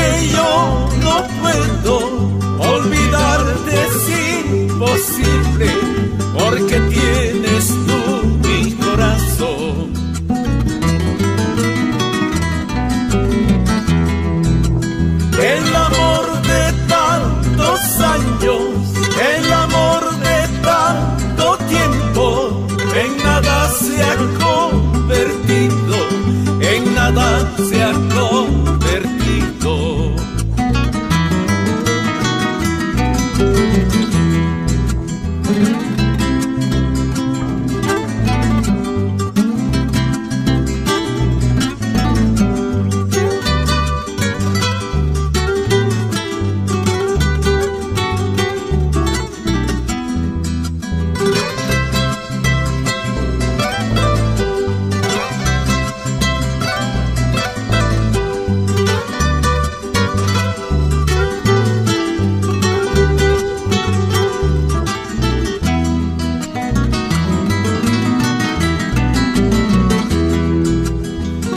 que yo no puedo olvidarte, es imposible, porque tienes tú mi corazón. El amor de tantos años, el amor de tanto tiempo, en nada se ha convertido, en nada se ha convertido.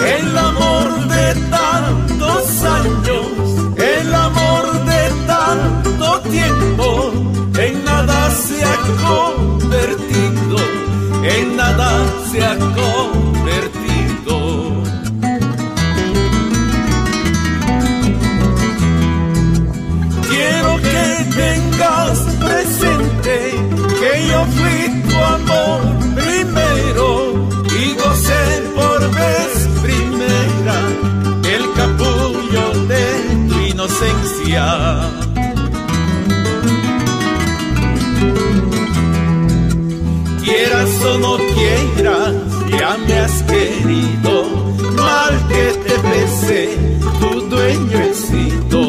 El amor de tantos años, el amor de tanto tiempo, en nada se ha convertido, en nada se ha convertido. Quiero que tengas presente que yo fui tu amor primero y gocé por vez primera el capullo de tu inocencia. Quieras o no quieras, ya me has querido, mal que te pese, tu dueño he sido.